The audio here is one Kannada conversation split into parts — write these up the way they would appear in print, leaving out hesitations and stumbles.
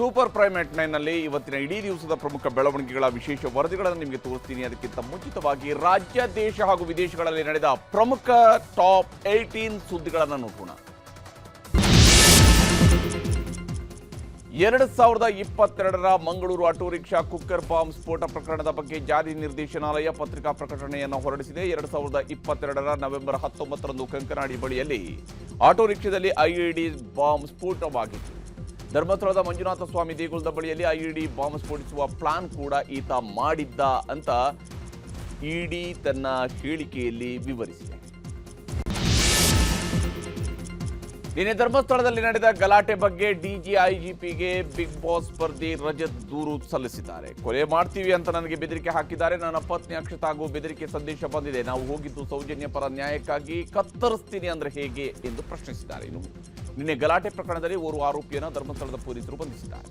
ಸೂಪರ್ ಪ್ರೈಮ್ ಎಟ್ 9ನಲ್ಲಿ ಇವತ್ತಿನ ಇಡೀ ದಿವಸದ ಪ್ರಮುಖ ಬೆಳವಣಿಗೆಗಳ ವಿಶೇಷ ವರದಿಗಳನ್ನು ನಿಮಗೆ ತೋರಿಸ್ತೀನಿ. ಅದಕ್ಕಿಂತ ಮುಂಚಿತವಾಗಿ ರಾಜ್ಯ, ದೇಶ ಹಾಗೂ ವಿದೇಶಗಳಲ್ಲಿ ನಡೆದ ಪ್ರಮುಖ ಟಾಪ್ 18 ಸುದ್ದಿಗಳನ್ನು ನೋಡೋಣ. 2022ರ Mangaluru auto rickshaw cooker bomb ಸ್ಫೋಟ ಪ್ರಕರಣದ ಬಗ್ಗೆ ಜಾರಿ ನಿರ್ದೇಶನಾಲಯ ಪತ್ರಿಕಾ ಪ್ರಕಟಣೆಯನ್ನು ಹೊರಡಿಸಿದೆ. 2022ರ ನವೆಂಬರ್ 19ರಂದು ಕಂಕನಾಡಿ ಬಳಿಯಲ್ಲಿ ಆಟೋ ರಿಕ್ಷಾದಲ್ಲಿ ಐಇಡಿ ಬಾಂಬ್ ಸ್ಫೋಟವಾಗಿತ್ತು. ಧರ್ಮಸ್ಥಳದ ಮಂಜುನಾಥ ಸ್ವಾಮಿ ದೇಗುಲದ ಬಳಿಯಲ್ಲಿ ಐಇಡಿ ಬಾಂಬ್ ಸ್ಫೋಟಿಸುವ ಪ್ಲಾನ್ ಕೂಡ ಈತ ಮಾಡಿದ್ದ ಅಂತ ಇಡಿ ತನ್ನ ಹೇಳಿಕೆಯಲ್ಲಿ ವಿವರಿಸಿದೆ. ನಿನ್ನೆ ಧರ್ಮಸ್ಥಳದಲ್ಲಿ ನಡೆದ ಗಲಾಟೆ ಬಗ್ಗೆ ಡಿಜಿಐಜಿಪಿಗೆ ಬಿಗ್ ಬಾಸ್ ಸ್ಪರ್ಧಿ ರಜತ್ ದೂರು ಸಲ್ಲಿಸಿದ್ದಾರೆ. ಕೊಲೆ ಮಾಡ್ತೀವಿ ಅಂತ ನನಗೆ ಬೆದರಿಕೆ ಹಾಕಿದ್ದಾರೆ. ನನ್ನ ಪತ್ನಿ ಅಕ್ಷತಾ ಹಾಗೂ ಬೆದರಿಕೆ ಸಂದೇಶ ಬಂದಿದೆ. ನಾವು ಹೋಗಿದ್ದು ಸೌಜನ್ಯ ಪರ ನ್ಯಾಯಕ್ಕಾಗಿ, ಕತ್ತರಿಸ್ತೀನಿ ಅಂದ್ರೆ ಹೇಗೆ ಎಂದು ಪ್ರಶ್ನಿಸಿದ್ದಾರೆ. ಇನ್ನು ನಿನ್ನೆ ಗಲಾಟೆ ಪ್ರಕರಣದಲ್ಲಿ ಓರ್ವ ಆರೋಪಿಯನ್ನು ಧರ್ಮಸ್ಥಳದ ಪೊಲೀಸರು ಬಂಧಿಸಿದ್ದಾರೆ.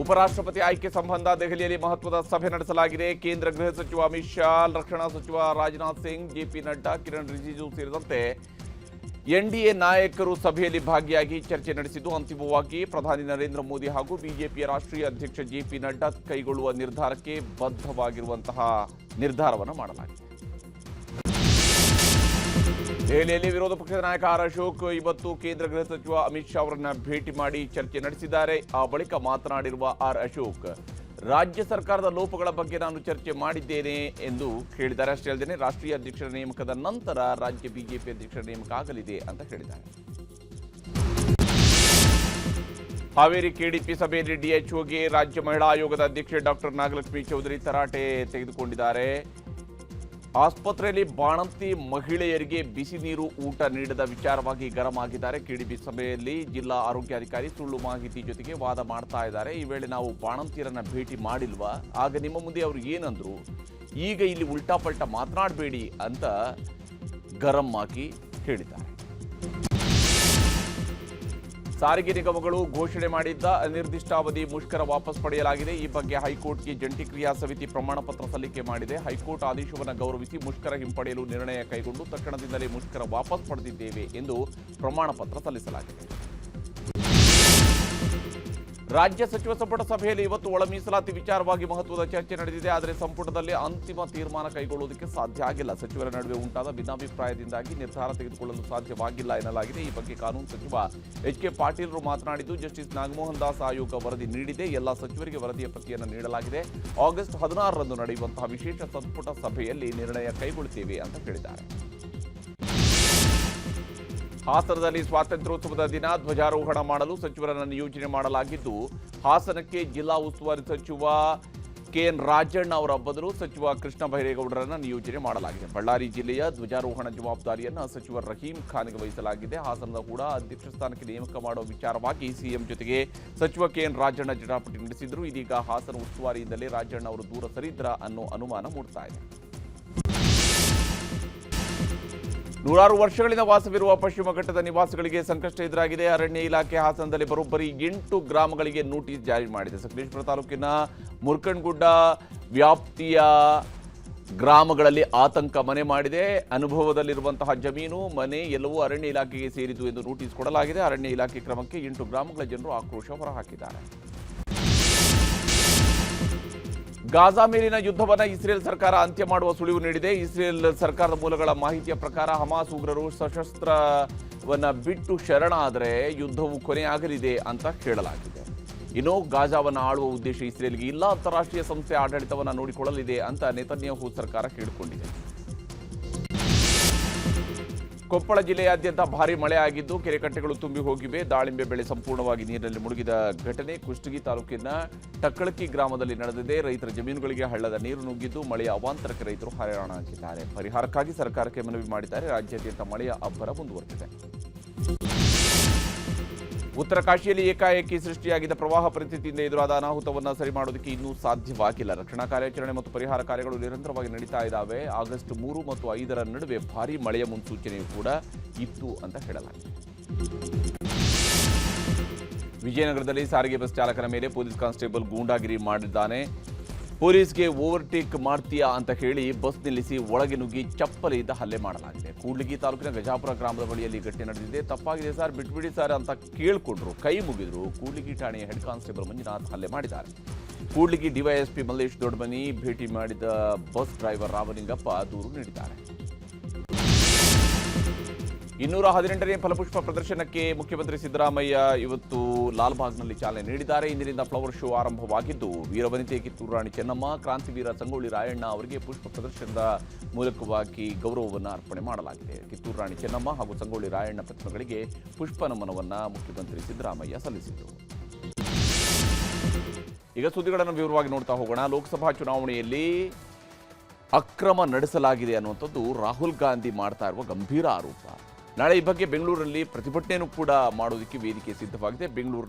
ಉಪರಾಷ್ಟ್ರಪತಿ ಆಯ್ಕೆ ಸಂಬಂಧ ದೆಹಲಿಯಲ್ಲಿ ಮಹತ್ವದ ಸಭೆ ನಡೆಸಲಾಗಿದೆ. ಕೇಂದ್ರ ಗೃಹ ಸಚಿವ ಅಮಿತ್ ಶಾ, ರಕ್ಷಣಾ ಸಚಿವ ರಾಜನಾಥ್ ಸಿಂಗ್, ಜೆಪಿ ನಡ್ಡಾ, ಕಿರಣ್ ರಿಜಿಜು ಸೇರಿದಂತೆ ಎನ್ಡಿಎ ನಾಯಕರು ಸಭೆಯಲ್ಲಿ ಭಾಗಿಯಾಗಿ ಚರ್ಚೆ ನಡೆಸಿದ್ದು, ಅಂತಿಮವಾಗಿ ಪ್ರಧಾನಿ ನರೇಂದ್ರ ಮೋದಿ ಹಾಗೂ ಬಿಜೆಪಿಯ ರಾಷ್ಟ್ರೀಯ ಅಧ್ಯಕ್ಷ ಜೆಪಿ ನಡ್ಡಾ ಕೈಗೊಳ್ಳುವ ನಿರ್ಧಾರಕ್ಕೆ ಬದ್ಧವಾಗಿರುವಂತಹ ನಿರ್ಧಾರವನ್ನು ಮಾಡಲಾಗಿದೆ. ದೆಹಲಿಯಲ್ಲಿ ವಿರೋಧ ಪಕ್ಷದ ನಾಯಕ ಆರ್ ಅಶೋಕ್ ಇವತ್ತು ಕೇಂದ್ರ ಗೃಹ ಸಚಿವ ಅಮಿತ್ ಶಾ ಅವರನ್ನ ಭೇಟಿ ಮಾಡಿ ಚರ್ಚೆ ನಡೆಸಿದ್ದಾರೆ. ಆ ಬಳಿಕ ಮಾತನಾಡಿರುವ ಆರ್ ಅಶೋಕ್, ರಾಜ್ಯ ಸರ್ಕಾರದ ಲೋಪಗಳ ಬಗ್ಗೆ ನಾನು ಚರ್ಚೆ ಮಾಡಿದ್ದೇನೆ ಎಂದು ಹೇಳಿದ್ದಾರೆ. ಅಷ್ಟೇ ಅಲ್ಲದೆ ರಾಷ್ಟ್ರೀಯ ಅಧ್ಯಕ್ಷರ ನೇಮಕದ ನಂತರ ರಾಜ್ಯ ಬಿಜೆಪಿ ಅಧ್ಯಕ್ಷರ ನೇಮಕ ಆಗಲಿದೆ ಅಂತ ಹೇಳಿದ್ದಾರೆ. ಹಾವೇರಿ ಕೆಡಿಪಿ ಸಭೆಯಲ್ಲಿ ಡಿಎಚ್ಒಗೆ ರಾಜ್ಯ ಮಹಿಳಾ ಆಯೋಗದ ಅಧ್ಯಕ್ಷೆ ಡಾಕ್ಟರ್ ನಾಗಲಕ್ಷ್ಮಿ ಚೌಧರಿ ತರಾಟೆ ತೆಗೆದುಕೊಂಡಿದ್ದಾರೆ. ಆಸ್ಪತ್ರೆಯಲ್ಲಿ ಬಾಣಂತಿ ಮಹಿಳೆಯರಿಗೆ ಬಿಸಿ ನೀರು ಊಟ ನೀಡದ ವಿಚಾರವಾಗಿ ಗರಂ ಆಗಿದ್ದಾರೆ. ಕೆಡಿಪಿ ಸಭೆಯಲ್ಲಿ ಜಿಲ್ಲಾ ಆರೋಗ್ಯಾಧಿಕಾರಿ ಸುಳ್ಳು ಮಾಹಿತಿ ಜೊತೆಗೆ ವಾದ ಮಾಡ್ತಾ ಇದ್ದಾರೆ. ಈ ವೇಳೆ ನಾವು ಬಾಣಂತಿಯರನ್ನ ಭೇಟಿ ಮಾಡಿಲ್ವಾ, ಆಗ ನಿಮ್ಮ ಮುಂದೆ ಅವರು ಏನಂದ್ರು, ಈಗ ಇಲ್ಲಿ ಉಲ್ಟಾಪಲ್ಟಾ ಮಾತನಾಡಬೇಡಿ ಅಂತ ಗರಂ ಆಗಿ ಹೇಳಿದ್ದಾರೆ. ಸಾರಿಗೆ ನಿಗಮಗಳು ಘೋಷಣೆ ಮಾಡಿದ್ದ ಅನಿರ್ದಿಷ್ಟಾವಧಿ ಮುಷ್ಕರ ವಾಪಸ್ ಪಡೆಯಲಾಗಿದೆ. ಈ ಬಗ್ಗೆ ಹೈಕೋರ್ಟ್ಗೆ ಜಂಟಿ ಕ್ರಿಯಾ ಸಮಿತಿ ಪ್ರಮಾಣ ಪತ್ರ ಸಲ್ಲಿಕೆ ಮಾಡಿದೆ. ಹೈಕೋರ್ಟ್ ಆದೇಶವನ್ನು ಗೌರವಿಸಿ ಮುಷ್ಕರ ಹಿಂಪಡೆಯಲು ನಿರ್ಣಯ ಕೈಗೊಂಡು ತಕ್ಷಣದಿಂದಲೇ ಮುಷ್ಕರ ವಾಪಸ್ ಪಡೆದಿದ್ದೇವೆ ಎಂದು ಪ್ರಮಾಣ ಪತ್ರ ಸಲ್ಲಿಸಲಾಗಿದೆ. ರಾಜ್ಯ ಸಚಿವ ಸಂಪುಟ ಸಭೆಯಲ್ಲಿ ಇವತ್ತು ಒಳ ಮೀಸಲಾತಿ ವಿಚಾರವಾಗಿ ಮಹತ್ವದ ಚರ್ಚೆ ನಡೆದಿದೆ. ಆದರೆ ಸಂಪುಟದಲ್ಲಿ ಅಂತಿಮ ತೀರ್ಮಾನ ಕೈಗೊಳ್ಳುವುದಕ್ಕೆ ಸಾಧ್ಯ ಆಗಿಲ್ಲ. ಸಚಿವರ ನಡುವೆ ಉಂಟಾದ ಭಿನ್ನಾಭಿಪ್ರಾಯದಿಂದಾಗಿ ನಿರ್ಧಾರ ತೆಗೆದುಕೊಳ್ಳಲು ಸಾಧ್ಯವಾಗಿಲ್ಲ ಎನ್ನಲಾಗಿದೆ. ಈ ಬಗ್ಗೆ ಕಾನೂನು ಸಚಿವ ಎಚ್.ಕೆ. ಪಾಟೀಲರು ಮಾತನಾಡಿದ್ದು, ಜಸ್ಟಿಸ್ ನಾಗಮೋಹನ್ ದಾಸ್ ಆಯೋಗ ವರದಿ ನೀಡಿದೆ. ಎಲ್ಲ ಸಚಿವರಿಗೆ ವರದಿಯ ಪ್ರತಿಯನ್ನು ನೀಡಲಾಗಿದೆ. ಆಗಸ್ಟ್ 16ರಂದು ನಡೆಯುವಂತಹ ವಿಶೇಷ ಸಂಪುಟ ಸಭೆಯಲ್ಲಿ ನಿರ್ಣಯ ಕೈಗೊಳ್ಳುತ್ತೇವೆ ಅಂತ ಹೇಳಿದ್ದಾರೆ. ಹಾಸನದಲ್ಲಿ ಸ್ವಾತಂತ್ರ್ಯೋತ್ಸವದ ದಿನ ಧ್ವಜಾರೋಹಣ ಮಾಡಲು ಸಚಿವರನ್ನು ನಿಯೋಜನೆ ಮಾಡಲಾಗಿದ್ದು, ಹಾಸನಕ್ಕೆ ಜಿಲ್ಲಾ ಉಸ್ತುವಾರಿ ಸಚಿವ ಕೆಎನ್ ರಾಜಣ್ಣ ಅವರ ಬದಲು ಸಚಿವ ಕೃಷ್ಣ ಬೈರೇಗೌಡರನ್ನು ನಿಯೋಜನೆ ಮಾಡಲಾಗಿದೆ. ಬಳ್ಳಾರಿ ಜಿಲ್ಲೆಯ ಧ್ವಜಾರೋಹಣ ಜವಾಬ್ದಾರಿಯನ್ನು ಸಚಿವ ರಹೀಂ ಖಾನ್ಗೆ ವಹಿಸಲಾಗಿದೆ. ಹಾಸನದ ಕೂಡ ಅಧ್ಯಕ್ಷ ಸ್ಥಾನಕ್ಕೆ ನೇಮಕ ಮಾಡುವ ವಿಚಾರವಾಗಿ ಸಿಎಂ ಜೊತೆಗೆ ಸಚಿವ ಕೆಎನ್ ರಾಜಣ್ಣ ಜಟಾಪಟಿ ನಡೆಸಿದ್ರು. ಇದೀಗ ಹಾಸನ ಉಸ್ತುವಾರಿಯಿಂದಲೇ ರಾಜಣ್ಣ ಅವರು ದೂರ ಸರಿದ್ರ ಅನ್ನೋ ಅನುಮಾನ ಮೂಡ್ತಾ ಇದೆ. ನೂರಾರು ವರ್ಷಗಳಿಂದ ವಾಸವಿರುವ ಪಶ್ಚಿಮ ಘಟ್ಟದ ನಿವಾಸಿಗಳಿಗೆ ಸಂಕಷ್ಟ ಎದುರಾಗಿದೆ. ಅರಣ್ಯ ಇಲಾಖೆ ಹಾಸನದಲ್ಲಿ ಬರೋಬ್ಬರಿ 8 ಗ್ರಾಮಗಳಿಗೆ ನೋಟಿಸ್ ಜಾರಿ ಮಾಡಿದೆ. ಸಕಲೇಶಪುರ ತಾಲೂಕಿನ ಮುರ್ಕಣ್ಗುಡ್ಡ ವ್ಯಾಪ್ತಿಯ ಗ್ರಾಮಗಳಲ್ಲಿ ಆತಂಕ ಮನೆ ಮಾಡಿದೆ. ಅನುಭವದಲ್ಲಿರುವಂತಹ ಜಮೀನು, ಮನೆ ಎಲ್ಲವೂ ಅರಣ್ಯ ಇಲಾಖೆಗೆ ಸೇರಿತು ಎಂದು ನೋಟಿಸ್ ಕೊಡಲಾಗಿದೆ. ಅರಣ್ಯ ಇಲಾಖೆ ಕ್ರಮಕ್ಕೆ 8 ಗ್ರಾಮಗಳ ಜನರು ಆಕ್ರೋಶ ಹೊರಹಾಕಿದ್ದಾರೆ. ಗಾಜಾ ಮೇಲಿನ ಯುದ್ಧವನ್ನು ಇಸ್ರೇಲ್ ಸರ್ಕಾರ ಅಂತ್ಯ ಮಾಡುವ ಸುಳಿವು ನೀಡಿದೆ. ಇಸ್ರೇಲ್ ಸರ್ಕಾರದ ಮೂಲಗಳ ಮಾಹಿತಿಯ ಪ್ರಕಾರ ಹಮಾಸ್ ಉಗ್ರರು ಸಶಸ್ತ್ರವನ್ನು ಬಿಟ್ಟು ಶರಣಾದರೆ ಯುದ್ಧವು ಕೊನೆಯಾಗಲಿದೆ ಅಂತ ಹೇಳಲಾಗಿದೆ. ಇನ್ನು ಗಾಜಾವನ್ನು ಆಳುವ ಉದ್ದೇಶ ಇಸ್ರೇಲ್ಗೆ ಇಲ್ಲ, ಅಂತಾರಾಷ್ಟ್ರೀಯ ಸಂಸ್ಥೆ ಆಡಳಿತವನ್ನು ನೋಡಿಕೊಳ್ಳಲಿದೆ ಅಂತ ನೆತನ್ಯಾಹು ಸರ್ಕಾರ ಹೇಳಿಕೊಂಡಿದೆ. ಕೊಪ್ಪಳ ಜಿಲ್ಲೆಯಾದ್ಯಂತ ಭಾರೀ ಮಳೆ ಆಗಿದ್ದು ಕೆರೆಕಟ್ಟೆಗಳು ತುಂಬಿ ಹೋಗಿವೆ. ದಾಳಿಂಬೆ ಬೆಳೆ ಸಂಪೂರ್ಣವಾಗಿ ನೀರಿನಲ್ಲಿ ಮುಳುಗಿದ ಘಟನೆ ಕುಷ್ಟಗಿ ತಾಲೂಕಿನ ಟಕ್ಕಳಕ್ಕಿ ಗ್ರಾಮದಲ್ಲಿ ನಡೆದಿದೆ. ರೈತರ ಜಮೀನುಗಳಿಗೆ ಹಳ್ಳದ ನೀರು ನುಗ್ಗಿದ್ದು ಮಳೆಯ ಅವಾಂತರಕ್ಕೆ ರೈತರು ಹೈರಾಣಾಗಿದ್ದಾರೆ. ಪರಿಹಾರಕ್ಕಾಗಿ ಸರ್ಕಾರಕ್ಕೆ ಮನವಿ ಮಾಡಿದ್ದಾರೆ. ರಾಜ್ಯಾದ್ಯಂತ ಮಳೆಯ ಅಬ್ಬರ ಮುಂದುವರೆದಿದೆ. ಉತ್ತರ ಕಾಶಿಯಲ್ಲಿ ಏಕಾಏಕಿ ಸೃಷ್ಟಿಯಾಗಿದ್ದ ಪ್ರವಾಹ ಪರಿಸ್ಥಿತಿಯಿಂದ ಎದುರಾದ ಅನಾಹುತವನ್ನು ಸರಿ ಮಾಡೋದಕ್ಕೆ ಇನ್ನೂ ಸಾಧ್ಯವಾಗಿಲ್ಲ. ರಕ್ಷಣಾ ಕಾರ್ಯಾಚರಣೆ ಮತ್ತು ಪರಿಹಾರ ಕಾರ್ಯಗಳು ನಿರಂತರವಾಗಿ ನಡೀತಾ ಇದ್ದಾವೆ. ಆಗಸ್ಟ್ 3 ಮತ್ತು 5ರ ನಡುವೆ ಭಾರೀ ಮಳೆಯ ಮುನ್ಸೂಚನೆಯೂ ಕೂಡ ಇತ್ತು ಅಂತ ಹೇಳಲಾಗಿದೆ. ವಿಜಯನಗರದಲ್ಲಿ ಸಾರಿಗೆ ಬಸ್ ಚಾಲಕನ ಮೇಲೆ ಪೊಲೀಸ್ ಕಾನ್ಸ್ಟೇಬಲ್ ಗೂಂಡಾಗಿರಿ ಮಾಡಿದ್ದಾನೆ. ಪೊಲೀಸ್ಗೆ ಓವರ್ಟೇಕ್ ಮಾಡ್ತೀಯಾ ಅಂತ ಹೇಳಿ ಬಸ್ ನಿಲ್ಲಿಸಿ ಒಳಗೆ ನುಗ್ಗಿ ಚಪ್ಪಲಿಯಿಂದ ಹಲ್ಲೆ ಮಾಡಲಾಗಿದೆ. ಕೂಡ್ಲಿಗಿ ತಾಲೂಕಿನ ಗಜಾಪುರ ಗ್ರಾಮದ ಬಳಿಯಲ್ಲಿ ಘಟನೆ ನಡೆದಿದೆ. ತಪ್ಪಾಗಿದೆ ಸರ್, ಬಿಟ್ಬಿಡಿ ಸರ್ ಅಂತ ಕೇಳಿಕೊಂಡ್ರು, ಕೈ ಮುಗಿದ್ರು. ಕೂಡ್ಲಿಗಿ ಠಾಣೆಯ ಹೆಡ್ ಕಾನ್ಸ್ಟೇಬಲ್ ಮಂಜುನಾಥ್ ಹಲ್ಲೆ ಮಾಡಿದ್ದಾರೆ. ಕೂಡ್ಲಿಗಿ ಡಿವೈಎಸ್ಪಿ ಮಲ್ಲೇಶ್ ದೊಡ್ಡಮನಿ ಭೇಟಿ ಮಾಡಿದ ಬಸ್ ಡ್ರೈವರ್ ರಾಮಲಿಂಗಪ್ಪ ದೂರು ನೀಡಿದ್ದಾರೆ. 218ನೇ ಫಲಪುಷ್ಪ ಪ್ರದರ್ಶನಕ್ಕೆ ಮುಖ್ಯಮಂತ್ರಿ ಸಿದ್ದರಾಮಯ್ಯ ಇವತ್ತು ಲಾಲ್ಬಾಗ್ನಲ್ಲಿ ಚಾಲನೆ ನೀಡಿದ್ದಾರೆ. ಇಂದಿನಿಂದ ಫ್ಲವರ್ ಶೋ ಆರಂಭವಾಗಿದ್ದು ವೀರವನಿತೆ ಕಿತ್ತೂರು ರಾಣಿ ಚೆನ್ನಮ್ಮ, ಕ್ರಾಂತಿವೀರ ಸಂಗೊಳ್ಳಿ ರಾಯಣ್ಣ ಅವರಿಗೆ ಪುಷ್ಪ ಪ್ರದರ್ಶನದ ಮೂಲಕವಾಗಿ ಗೌರವವನ್ನು ಅರ್ಪಣೆ ಮಾಡಲಾಗಿದೆ. ಕಿತ್ತೂರು ರಾಣಿ ಚೆನ್ನಮ್ಮ ಹಾಗೂ ಸಂಗೊಳ್ಳಿ ರಾಯಣ್ಣ ಪ್ರತಿಮೆಗಳಿಗೆ ಪುಷ್ಪ ನಮನವನ್ನು ಮುಖ್ಯಮಂತ್ರಿ ಸಿದ್ದರಾಮಯ್ಯ ಸಲ್ಲಿಸಿದರು. ಈಗ ಸುದ್ದಿಗಳನ್ನು ವಿವರವಾಗಿ ನೋಡ್ತಾ ಹೋಗೋಣ. ಲೋಕಸಭಾ ಚುನಾವಣೆಯಲ್ಲಿ ಅಕ್ರಮ ನಡೆಸಲಾಗಿದೆ ಅನ್ನುವಂಥದ್ದು ರಾಹುಲ್ ಗಾಂಧಿ ಮಾಡ್ತಾ ಇರುವ ಗಂಭೀರ ಆರೋಪ. ನಾಳೆ ಈ ಬಗ್ಗೆ ಬೆಂಗಳೂರಲ್ಲಿ ಪ್ರತಿಭಟನೆಯೂ ಕೂಡ ಮಾಡೋದಕ್ಕೆ ವೇದಿಕೆ ಸಿದ್ಧವಾಗಿದೆ.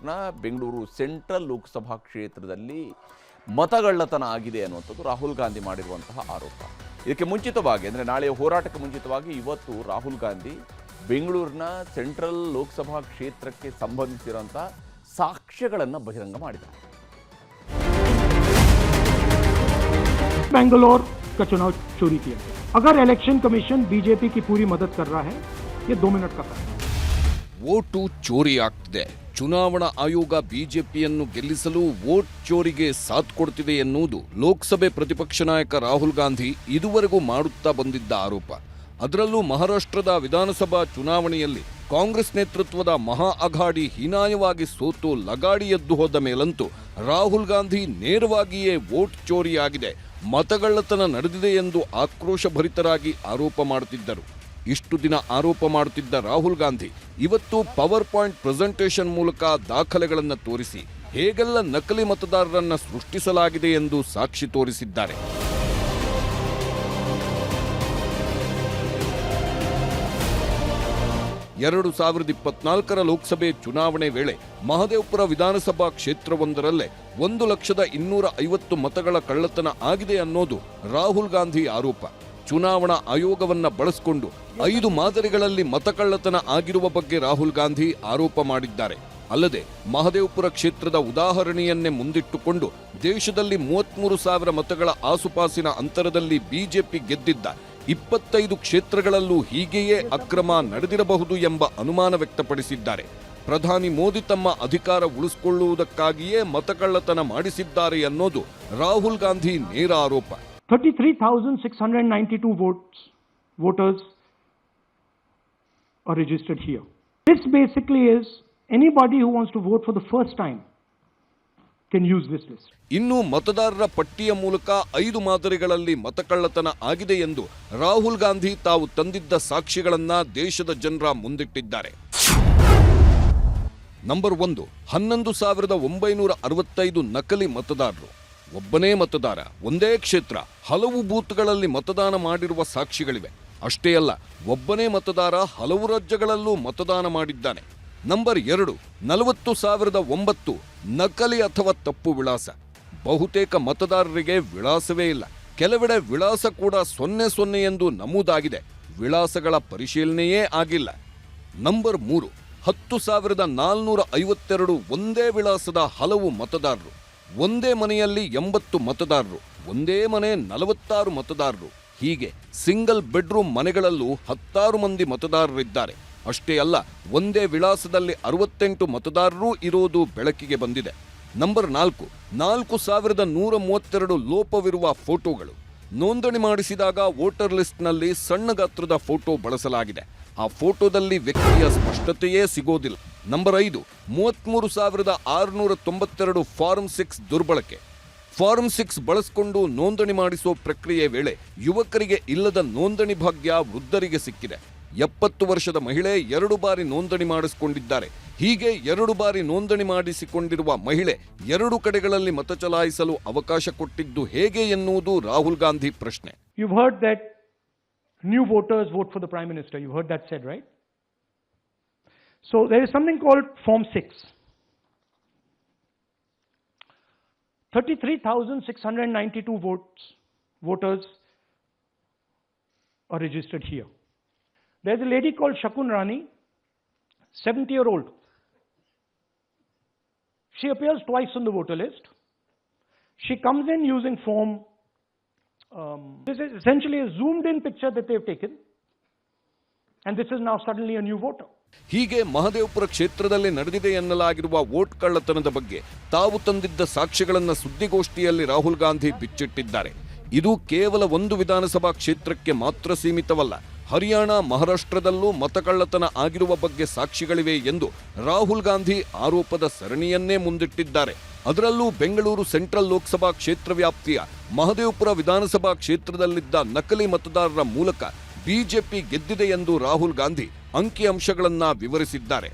ಬೆಂಗಳೂರು ಸೆಂಟ್ರಲ್ ಲೋಕಸಭಾ ಕ್ಷೇತ್ರದಲ್ಲಿ ಮತಗಳ್ಳತನ ಆಗಿದೆ ಅನ್ನುವಂಥದ್ದು ರಾಹುಲ್ ಗಾಂಧಿ ಮಾಡಿರುವಂತಹ ಆರೋಪ. ಇದಕ್ಕೆ ಮುಂಚಿತವಾಗಿ ಅಂದರೆ ನಾಳೆಯ ಹೋರಾಟಕ್ಕೆ ಮುಂಚಿತವಾಗಿ ಇವತ್ತು ರಾಹುಲ್ ಗಾಂಧಿ ಬೆಂಗಳೂರಿನ ಸೆಂಟ್ರಲ್ ಲೋಕಸಭಾ ಕ್ಷೇತ್ರಕ್ಕೆ ಸಂಬಂಧಿಸಿರುವಂಥ ಸಾಕ್ಷ್ಯಗಳನ್ನು ಬಹಿರಂಗ ಮಾಡಿದ್ದಾರೆ. बेंगलोर का चुनाव चोरी किया गया। अगर इलेक्शन कमीशन बीजेपी की पूरी मदद कर रहा है, ये 2 मिनट का काम है। ವೋಟು ಚೋರಿ ಆಗ್ತಿದೆ. ಚುನಾವಣಾ ಆಯೋಗ ಬಿಜೆಪಿಯನ್ನು ಗೆಲ್ಲಿಸಲು ವೋಟ್ ಚೋರಿಗೆ ಸಾಥ್ ಕೊಡ್ತಿದೆ ಎನ್ನುವುದು ಲೋಕಸಭೆ ಪ್ರತಿಪಕ್ಷ ನಾಯಕ ರಾಹುಲ್ ಗಾಂಧಿ ಇದುವರೆಗೂ ಮಾಡುತ್ತಾ ಬಂದಿದ್ದ ಆರೋಪ. ಅದರಲ್ಲೂ ಮಹಾರಾಷ್ಟ್ರದ ವಿಧಾನಸಭಾ ಚುನಾವಣೆಯಲ್ಲಿ ಕಾಂಗ್ರೆಸ್ ನೇತೃತ್ವದ ಮಹಾ ಅಘಾಡಿ ಹೀನಾಯವಾಗಿ ಸೋತು ಲಗಾಡಿ ಎದ್ದು ಹೋದ ಮೇಲಂತೂ ರಾಹುಲ್ ಗಾಂಧಿ ನೇರವಾಗಿಯೇ ವೋಟ್ ಚೋರಿಯಾಗಿದೆ, ಮತಗಳ್ಳತನ ನಡೆದಿದೆ ಎಂದು ಆಕ್ರೋಶಭರಿತರಾಗಿ ಆರೋಪ ಮಾಡುತ್ತಿದ್ದರು. ಇಷ್ಟು ದಿನ ಆರೋಪ ಮಾಡುತ್ತಿದ್ದ ರಾಹುಲ್ ಗಾಂಧಿ ಇವತ್ತು ಪವರ್ ಪಾಯಿಂಟ್ ಪ್ರೆಸೆಂಟೇಷನ್ ಮೂಲಕ ದಾಖಲೆಗಳನ್ನು ತೋರಿಸಿ ಹೇಗೆಲ್ಲ ನಕಲಿ ಮತದಾರರನ್ನ ಸೃಷ್ಟಿಸಲಾಗಿದೆ ಎಂದು ಸಾಕ್ಷಿ ತೋರಿಸಿದ್ದಾರೆ. ಎರಡು 2024ರ ಲೋಕಸಭೆ ಚುನಾವಣೆ ವೇಳೆ ಮಹದೇವಪುರ ವಿಧಾನಸಭಾ ಕ್ಷೇತ್ರವೊಂದರಲ್ಲೇ 1,250,000 ಮತಗಳ ಕಳ್ಳತನ ಆಗಿದೆ ಅನ್ನೋದು ರಾಹುಲ್ ಗಾಂಧಿ ಆರೋಪ. ಚುನಾವಣಾ ಆಯೋಗವನ್ನ ಬಳಸಿಕೊಂಡು 5 ಮಾದರಿಗಳಲ್ಲಿ ಮತಕಳ್ಳತನ ಆಗಿರುವ ಬಗ್ಗೆ ರಾಹುಲ್ ಗಾಂಧಿ ಆರೋಪ ಮಾಡಿದ್ದಾರೆ. ಅಲ್ಲದೆ ಮಹದೇವಪುರ ಕ್ಷೇತ್ರದ ಉದಾಹರಣೆಯನ್ನೇ ಮುಂದಿಟ್ಟುಕೊಂಡು ದೇಶದಲ್ಲಿ 33,000 ಮತಗಳ ಆಸುಪಾಸಿನ ಅಂತರದಲ್ಲಿ ಬಿಜೆಪಿ ಗೆದ್ದಿದ್ದ 25 ಕ್ಷೇತ್ರಗಳಲ್ಲೂ ಹೀಗೆಯೇ ಅಕ್ರಮ ನಡೆದಿರಬಹುದು ಎಂಬ ಅನುಮಾನ ವ್ಯಕ್ತಪಡಿಸಿದ್ದಾರೆ. ಪ್ರಧಾನಿ ಮೋದಿ ತಮ್ಮ ಅಧಿಕಾರ ಉಳಿಸಿಕೊಳ್ಳುವುದಕ್ಕಾಗಿಯೇ ಮತಕಳ್ಳತನ ಮಾಡಿಸಿದ್ದಾರೆ ಅನ್ನೋದು ರಾಹುಲ್ ಗಾಂಧಿ ನೇರ ಆರೋಪ. 33,692 voters are registered here. This basically is anybody who wants to vote for the first time can use this list. ಇನ್ನು ಮತದಾರರ ಪಟ್ಟಿಯ ಮೂಲಕ 5 ಮಾದರಿಗಳಲ್ಲಿ ಮತಕಳ್ಳತನ ಆಗಿದೆ ಎಂದು ರಾಹುಲ್ ಗಾಂಧಿ ತಾವು ತಂದಿದ್ದ ಸಾಕ್ಷ್ಯಗಳನ್ನ ದೇಶದ ಜನರ ಮುಂದಿಟ್ಟಿದ್ದಾರೆ. ನಂಬರ್ 1, 11,965 ನಕಲಿ ಮತದಾರರು. ಒಬ್ಬನೇ ಮತದಾರ, ಒಂದೇ ಕ್ಷೇತ್ರ, ಹಲವು ಬೂತ್ಗಳಲ್ಲಿ ಮತದಾನ ಮಾಡಿರುವ ಸಾಕ್ಷಿಗಳಿವೆ. ಅಷ್ಟೇ ಅಲ್ಲ, ಒಬ್ಬನೇ ಮತದಾರ ಹಲವು ರಾಜ್ಯಗಳಲ್ಲೂ ಮತದಾನ ಮಾಡಿದ್ದಾನೆ. ನಂಬರ್ 2, 40,009 ನಕಲಿ ಅಥವಾ ತಪ್ಪು ವಿಳಾಸ. ಬಹುತೇಕ ಮತದಾರರಿಗೆ ವಿಳಾಸವೇ ಇಲ್ಲ. ಕೆಲವೆಡೆ ವಿಳಾಸ ಕೂಡ 00 ಎಂದು ನಮೂದಾಗಿದೆ. ವಿಳಾಸಗಳ ಪರಿಶೀಲನೆಯೇ ಆಗಿಲ್ಲ. ನಂಬರ್ 3, 10,452 ಒಂದೇ ವಿಳಾಸದ ಹಲವು ಮತದಾರರು. ಒಂದೇ ಮನೆಯಲ್ಲಿ 80 ಮತದಾರರು, ಒಂದೇ ಮನೆ 46 ಮತದಾರರು. ಹೀಗೆ ಸಿಂಗಲ್ ಬೆಡ್ರೂಮ್ ಮನೆಗಳಲ್ಲೂ 10 ಮಂದಿ ಮತದಾರರಿದ್ದಾರೆ. ಅಷ್ಟೇ ಅಲ್ಲ, ಒಂದೇ ವಿಳಾಸದಲ್ಲಿ 68 ಮತದಾರರೂ ಇರೋದು ಬೆಳಕಿಗೆ ಬಂದಿದೆ. ನಂಬರ್ 4, 4,132 ಲೋಪವಿರುವ ಫೋಟೋಗಳು. ನೋಂದಣಿ ಮಾಡಿಸಿದಾಗ ವೋಟರ್ ಲಿಸ್ಟ್ನಲ್ಲಿ ಸಣ್ಣ ಗಾತ್ರದ ಫೋಟೋ ಬಳಸಲಾಗಿದೆ. ಆ ಫೋಟೋದಲ್ಲಿ ವ್ಯಕ್ತಿಯ ಸ್ಪಷ್ಟತೆಯೇ ಸಿಗೋದಿಲ್ಲ. ನಂಬರ್ 5, 33,692 ಫಾರ್ಮ್ 6 ದುರ್ಬಳಕೆ. ಫಾರ್ಮ್ 6 ಬಳಸಿಕೊಂಡು ನೋಂದಣಿ ಮಾಡಿಸೋ ಪ್ರಕ್ರಿಯೆ ವೇಳೆ ಯುವಕರಿಗೆ ಇಲ್ಲದ ನೋಂದಣಿ ಭಾಗ್ಯ ವೃದ್ಧರಿಗೆ ಸಿಕ್ಕಿದೆ. 70 ವರ್ಷದ ಮಹಿಳೆ 2 ಬಾರಿ ನೋಂದಣಿ ಮಾಡಿಸಿಕೊಂಡಿದ್ದಾರೆ. ಹೀಗೆ 2 ಬಾರಿ ನೋಂದಣಿ ಮಾಡಿಸಿಕೊಂಡಿರುವ ಮಹಿಳೆ 2 ಕಡೆಗಳಲ್ಲಿ ಮತ ಚಲಾಯಿಸಲು ಅವಕಾಶ ಕೊಟ್ಟಿದ್ದು ಹೇಗೆ ಎನ್ನುವುದು ರಾಹುಲ್ ಗಾಂಧಿ ಪ್ರಶ್ನೆ. You've heard that new voters vote for the Prime Minister. You've heard that said, right? So there is something called Form 6. 33,692 voters are registered here. There's a lady called Shakun Rani, 70-year-old. She appears twice on the voter list. She comes in using foam. This is essentially a zoomed in picture that they've taken. And this is now suddenly a new voter. ಹೀಗೆ ಮಹದೇವಪುರ ಕ್ಷೇತ್ರದಲ್ಲಿ ನಡೆದಿದೆ ಎನ್ನಲಾಗಿರುವ ವೋಟ್ ಕಳ್ಳತನದ ಬಗ್ಗೆ ತಾವು ತಂದಿದ್ದ ಸಾಕ್ಷ್ಯಗಳನ್ನು ಸುದ್ದಿಗೋಷ್ಠಿಯಲ್ಲಿ ರಾಹುಲ್ ಗಾಂಧಿ ಬಿಚ್ಚಿಟ್ಟಿದ್ದಾರೆ. ಇದು ಕೇವಲ ಒಂದು ವಿಧಾನಸಭಾ ಕ್ಷೇತ್ರಕ್ಕೆ ಮಾತ್ರ ಸೀಮಿತವಲ್ಲ. ಹರಿಯಾಣ, ಮಹಾರಾಷ್ಟ್ರದಲ್ಲೂ ಮತಕಳ್ಳತನ ಆಗಿರುವ ಬಗ್ಗೆ ಸಾಕ್ಷಿಗಳಿವೆ ಎಂದು ರಾಹುಲ್ ಗಾಂಧಿ ಆರೋಪದ ಸರಣಿಯನ್ನೇ ಮುಂದಿಟ್ಟಿದ್ದಾರೆ. ಅದರಲ್ಲೂ ಬೆಂಗಳೂರು ಸೆಂಟ್ರಲ್ ಲೋಕಸಭಾ ಕ್ಷೇತ್ರ ವ್ಯಾಪ್ತಿಯ ಮಹದೇವಪುರ ವಿಧಾನಸಭಾ ಕ್ಷೇತ್ರದಲ್ಲಿದ್ದ ನಕಲಿ ಮತದಾರರ ಮೂಲಕ ಬಿಜೆಪಿ ಗೆದ್ದಿದೆ ಎಂದು ರಾಹುಲ್ ಗಾಂಧಿ ಅಂಕಿಅಂಶಗಳನ್ನ ವಿವರಿಸಿದ್ದಾರೆ.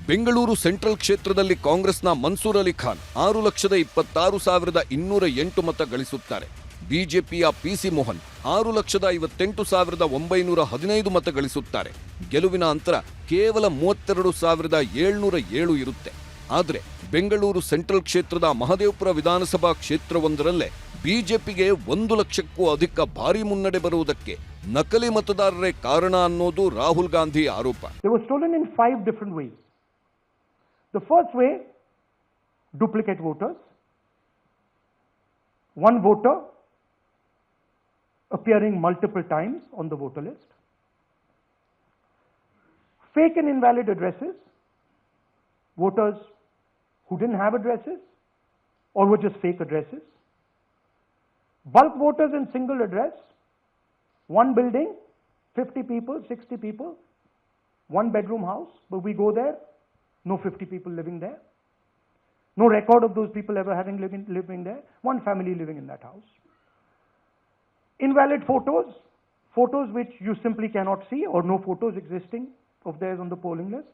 ಬೆಂಗಳೂರು ಸೆಂಟ್ರಲ್ ಕ್ಷೇತ್ರದಲ್ಲಿ ಕಾಂಗ್ರೆಸ್ನ ಮನ್ಸೂರ್ ಅಲಿ ಖಾನ್ 6,26,208 ಮತ ಗಳಿಸುತ್ತಾರೆ. ಬಿಜೆಪಿಯ ಪಿಸಿ ಮೋಹನ್ 6,58,915 ಮತ ಗಳಿಸುತ್ತಾರೆ. ಗೆಲುವಿನ ಅಂತರ ಕೇವಲ 32,707 ಇರುತ್ತೆ. ಆದರೆ ಬೆಂಗಳೂರು ಸೆಂಟ್ರಲ್ ಕ್ಷೇತ್ರದ ಮಹದೇವಪುರ ವಿಧಾನಸಭಾ ಕ್ಷೇತ್ರವೊಂದರಲ್ಲೇ ಬಿಜೆಪಿಗೆ 1 ಲಕ್ಷಕ್ಕೂ ಅಧಿಕ ಭಾರಿ ಮುನ್ನಡೆ ಬರುವುದಕ್ಕೆ ನಕಲಿ ಮತದಾರರೇ ಕಾರಣ ಅನ್ನೋದು ರಾಹುಲ್ ಗಾಂಧಿ ಆರೋಪ. They were stolen in 5 different ways. The first way, duplicate voters. One voter appearing multiple times on the voter list. Fake and invalid addresses. Voters who didn't have addresses or were just fake addresses. Bulk voters in single address. One building, 50 people, 60 people, one bedroom house, but we go there, no 50 people living there. No record of those people ever having living there. One family living in that house. Invalid photos, photos which you simply cannot see or no photos existing of theirs on the polling list.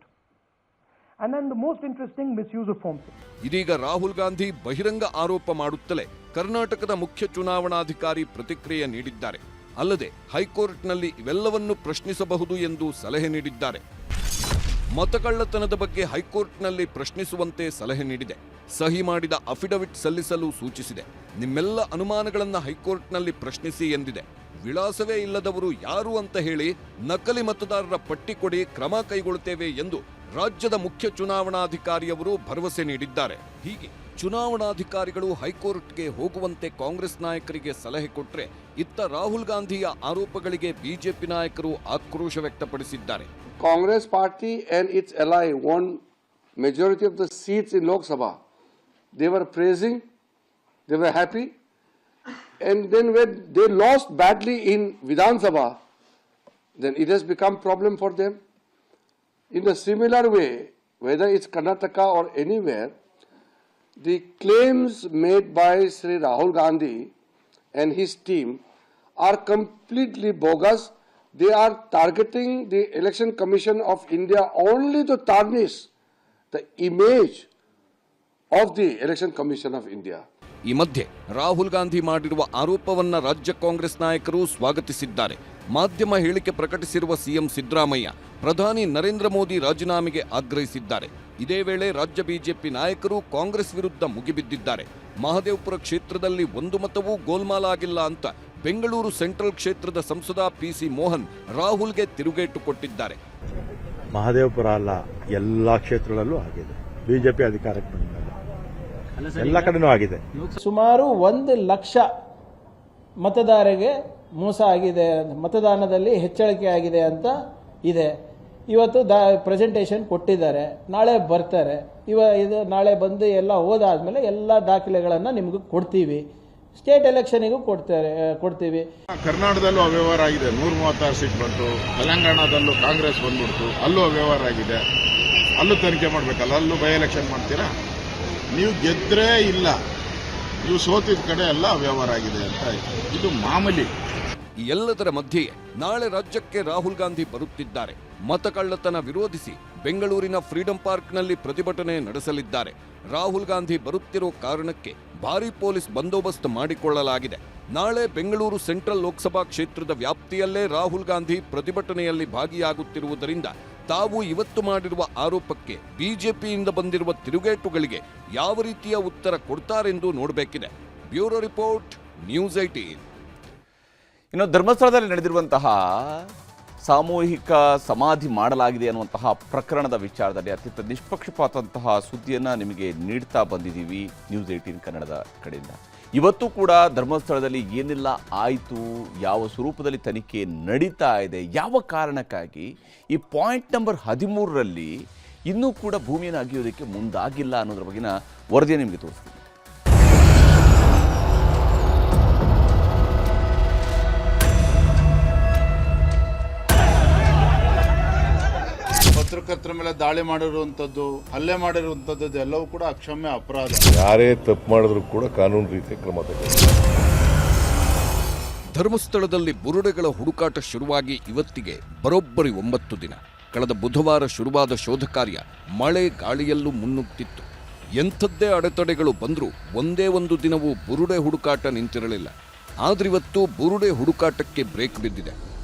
And then the most interesting, misuse of forms. ಇದೀಗ ರಾಹುಲ್ ಗಾಂಧಿ ಬಹಿರಂಗ ಆರೋಪ ಮಾಡುತ್ತಲೇ ಕರ್ನಾಟಕದ ಮುಖ್ಯ ಚುನಾವಣಾಧಿಕಾರಿ ಪ್ರತಿಕ್ರಿಯೆ ನೀಡಿದ್ದಾರೆ. ಅಲ್ಲದೆ ಹೈಕೋರ್ಟ್ನಲ್ಲಿ ಇವೆಲ್ಲವನ್ನು ಪ್ರಶ್ನಿಸಬಹುದು ಎಂದು ಸಲಹೆ ನೀಡಿದ್ದಾರೆ. ಮತಕಳ್ಳತನದ ಬಗ್ಗೆ ಹೈಕೋರ್ಟ್ನಲ್ಲಿ ಪ್ರಶ್ನಿಸುವಂತೆ ಸಲಹೆ ನೀಡಿದೆ. ಸಹಿ ಮಾಡಿದ ಅಫಿಡವಿಟ್ ಸಲ್ಲಿಸಲು ಸೂಚಿಸಿದೆ. ನಿಮ್ಮೆಲ್ಲ ಅನುಮಾನಗಳನ್ನು ಹೈಕೋರ್ಟ್ನಲ್ಲಿ ಪ್ರಶ್ನಿಸಿ ಎಂದಿದೆ. ವಿಳಾಸವೇ ಇಲ್ಲದವರು ಯಾರು ಅಂತ ಹೇಳಿ ನಕಲಿ ಮತದಾರರ ಪಟ್ಟಿ ಕೊಡಿ, ಕ್ರಮ ಕೈಗೊಳ್ಳುತ್ತೇವೆ ಎಂದು ರಾಜ್ಯದ ಮುಖ್ಯ ಚುನಾವಣಾಧಿಕಾರಿಯವರು ಭರವಸೆ ನೀಡಿದ್ದಾರೆ. ಹೀಗೆ ಚುನಾವಣಾಧಿಕಾರಿಗಳು ಹೈಕೋರ್ಟ್ಗೆ ಹೋಗುವಂತೆ ಕಾಂಗ್ರೆಸ್ ನಾಯಕರಿಗೆ ಸಲಹೆ ಕೊಟ್ಟರೆ, ಇತ್ತ ರಾಹುಲ್ ಗಾಂಧಿಯ ಆರೋಪಗಳಿಗೆ ಬಿಜೆಪಿ ನಾಯಕರು ಆಕ್ರೋಶ ವ್ಯಕ್ತಪಡಿಸಿದ್ದಾರೆ. Congress party and its ally won majority of the seats in Lok Sabha. They were praising, they were happy, and then when they lost badly in Vidhan Sabha, then it has become problem for them. In a similar way, whether it's Karnataka or anywhere, the claims made by Sri Rahul Gandhi and his team are completely bogus. They are targeting the Election Commission of India only to tarnish the image of the Election Commission of India. ಈ ಮಧ್ಯೆ ರಾಹುಲ್ ಗಾಂಧಿ ಮಾಡಿರುವ ಆರೋಪವನ್ನ ರಾಜ್ಯ ಕಾಂಗ್ರೆಸ್ ನಾಯಕರು ಸ್ವಾಗತಿಸಿದ್ದಾರೆ. ಮಾಧ್ಯಮ ಹೇಳಿಕೆ ಪ್ರಕಟಿಸಿರುವ ಸಿಎಂ ಸಿದ್ದರಾಮಯ್ಯ ಪ್ರಧಾನಿ ನರೇಂದ್ರ ಮೋದಿ ರಾಜೀನಾಮೆಗೆ ಆಗ್ರಹಿಸಿದ್ದಾರೆ. ಇದೇ ವೇಳೆ ರಾಜ್ಯ ಬಿಜೆಪಿ ನಾಯಕರು ಕಾಂಗ್ರೆಸ್ ವಿರುದ್ಧ ಮುಗಿಬಿದ್ದಿದ್ದಾರೆ. ಮಹದೇವಪುರ ಕ್ಷೇತ್ರದಲ್ಲಿ ಒಂದು ಮತವೂ ಗೋಲ್ಮಾಲಾಗಿಲ್ಲ ಅಂತ ಬೆಂಗಳೂರು ಸೆಂಟ್ರಲ್ ಕ್ಷೇತ್ರದ ಸಂಸದ ಪಿಸಿ ಮೋಹನ್ ರಾಹುಲ್ಗೆ ತಿರುಗೇಟು ಕೊಟ್ಟಿದ್ದಾರೆ. ಮಹದೇವಪುರ ಅಲ್ಲ, ಎಲ್ಲ ಕ್ಷೇತ್ರಗಳಲ್ಲೂ ಆಗಿದೆ. ಬಿಜೆಪಿ ಅಧಿಕಾರಕ್ಕೆ ಬಂದ ಎಲ್ಲ ಕಡೆನೂ ಆಗಿದೆ. ಸುಮಾರು 1 ಲಕ್ಷ ಮತದಾರರಿಗೆ ಮೋಸ ಆಗಿದೆ, ಮತದಾನದಲ್ಲಿ ಹೆಚ್ಚಳಿಕೆ ಆಗಿದೆ ಅಂತ ಇದೆ. ಇವತ್ತು ಪ್ರೆಸೆಂಟೇಷನ್ ಕೊಟ್ಟಿದ್ದಾರೆ, ನಾಳೆ ಬರ್ತಾರೆ. ಇದು ನಾಳೆ ಬಂದು ಎಲ್ಲ ಓದಾದ್ಮೇಲೆ ಎಲ್ಲ ದಾಖಲೆಗಳನ್ನು ನಿಮಗೆ ಕೊಡ್ತೀವಿ. ಸ್ಟೇಟ್ ಎಲೆಕ್ಷನಿಗೂ ಕೊಡ್ತೀವಿ. ಕರ್ನಾಟಕದಲ್ಲೂ ಅವ್ಯವಹಾರ ಆಗಿದೆ, 136 ಸೀಟ್ ಬಂತು. ತೆಲಂಗಾಣದಲ್ಲೂ ಕಾಂಗ್ರೆಸ್ ಬಂದ್ಬಿಡ್ತು, ಅಲ್ಲೂ ಅವ್ಯವಹಾರ ಆಗಿದೆ. ಅಲ್ಲೂ ತನಿಖೆ ಮಾಡಬೇಕಲ್ಲ, ಅಲ್ಲೂ ಬೈ ಎಲೆಕ್ಷನ್ ಮಾಡ್ತೀರಾ? ನೀವು ಗೆದ್ರೆ ಇಲ್ಲ, ನೀವು ಸೋತಿದ ಕಡೆ ಎಲ್ಲ ಅವ್ಯವಹಾರ ಆಗಿದೆ ಅಂತ ಇದು ಮಾಮೂಲಿ. ಈ ಎಲ್ಲದರ ಮಧ್ಯೆಯೇ ನಾಳೆ ರಾಜ್ಯಕ್ಕೆ ರಾಹುಲ್ ಗಾಂಧಿ ಬರುತ್ತಿದ್ದಾರೆ. ಮತಕಳ್ಳತನ ವಿರೋಧಿಸಿ ಬೆಂಗಳೂರಿನ ಫ್ರೀಡಂ ಪಾರ್ಕ್ನಲ್ಲಿ ಪ್ರತಿಭಟನೆ ನಡೆಸಲಿದ್ದಾರೆ. ರಾಹುಲ್ ಗಾಂಧಿ ಬರುತ್ತಿರೋ ಕಾರಣಕ್ಕೆ ಭಾರೀ ಪೊಲೀಸ್ ಬಂದೋಬಸ್ತ್ ಮಾಡಿಕೊಳ್ಳಲಾಗಿದೆ. ನಾಳೆ ಬೆಂಗಳೂರು ಸೆಂಟ್ರಲ್ ಲೋಕಸಭಾ ಕ್ಷೇತ್ರದ ವ್ಯಾಪ್ತಿಯಲ್ಲೇ ರಾಹುಲ್ ಗಾಂಧಿ ಪ್ರತಿಭಟನೆಯಲ್ಲಿ ಭಾಗಿಯಾಗುತ್ತಿರುವುದರಿಂದ ತಾವು ಇವತ್ತು ಮಾಡಿರುವ ಆರೋಪಕ್ಕೆ ಬಿಜೆಪಿಯಿಂದ ಬಂದಿರುವ ತಿರುಗೇಟುಗಳಿಗೆ ಯಾವ ರೀತಿಯ ಉತ್ತರ ಕೊಡ್ತಾರೆಂದು ನೋಡಬೇಕಿದೆ. Bureau report, news 18. ಇನ್ನು ಧರ್ಮಸ್ಥಳದಲ್ಲಿ ನಡೆದಿರುವಂತಹ ಸಾಮೂಹಿಕ ಸಮಾಧಿ ಮಾಡಲಾಗಿದೆ ಅನ್ನುವಂತಹ ಪ್ರಕರಣದ ವಿಚಾರದಲ್ಲಿ ಅತ್ಯಂತ ನಿಷ್ಪಕ್ಷಪಾತಂತಹ ಸುದ್ದಿಯನ್ನು ನಿಮಗೆ ನೀಡ್ತಾ ಬಂದಿದ್ದೀವಿ ನ್ಯೂಸ್ 18 ಕನ್ನಡದ ಕಡೆಯಿಂದ. ಇವತ್ತು ಕೂಡ ಧರ್ಮಸ್ಥಳದಲ್ಲಿ ಏನೆಲ್ಲ ಆಯಿತು, ಯಾವ ಸ್ವರೂಪದಲ್ಲಿ ತನಿಖೆ ನಡೀತಾ ಇದೆ, ಯಾವ ಕಾರಣಕ್ಕಾಗಿ ಈ ಪಾಯಿಂಟ್ ನಂಬರ್ 13ರಲ್ಲಿ ಇನ್ನೂ ಕೂಡ ಭೂಮಿಯನ್ನು ಅಗೆಯೋದಕ್ಕೆ ಮುಂದಾಗಿಲ್ಲ ಅನ್ನೋದ್ರ ಬಗ್ಗಿನ ವರದಿಯನ್ನು ನಿಮಗೆ ತೋರಿಸ್ತೀನಿ. ಪತ್ರಕರ್ತರ ಮೇಲೆ ದಾಳಿ ಮಾಡಿರುವಂಥದ್ದು, ಹಲ್ಲೆ ಮಾಡಿರುವಂಥದ್ದು ಎಲ್ಲವೂ ಕೂಡ ಅಕ್ಷಮ್ಯ ಅಪರಾಧ. ಯಾರೇ ತಪ್ಪು ಮಾಡಿದ್ರು ಕೂಡ ಕಾನೂನು ರೀತಿಯ ಕ್ರಮ ತಗೊಳ್ಳಿ. ಧರ್ಮಸ್ಥಳದಲ್ಲಿ ಬುರುಡೆಗಳ ಹುಡುಕಾಟ ಶುರುವಾಗಿ ಇವತ್ತಿಗೆ ಬರೋಬ್ಬರಿ 9 ದಿನ. ಕಳೆದ ಬುಧವಾರ ಶುರುವಾದ ಶೋಧ ಕಾರ್ಯ ಮಳೆ ಗಾಳಿಯಲ್ಲೂ ಮುನ್ನುಗ್ತಿತ್ತು. ಎಂಥದ್ದೇ ಅಡೆತಡೆಗಳು ಬಂದರೂ ಒಂದೇ ಒಂದು ದಿನವೂ ಬುರುಡೆ ಹುಡುಕಾಟ ನಿಂತಿರಲಿಲ್ಲ. ಆದ್ರಿವತ್ತು ಬುರುಡೆ ಹುಡುಕಾಟಕ್ಕೆ ಬ್ರೇಕ್ ಬಿದ್ದಿದೆ.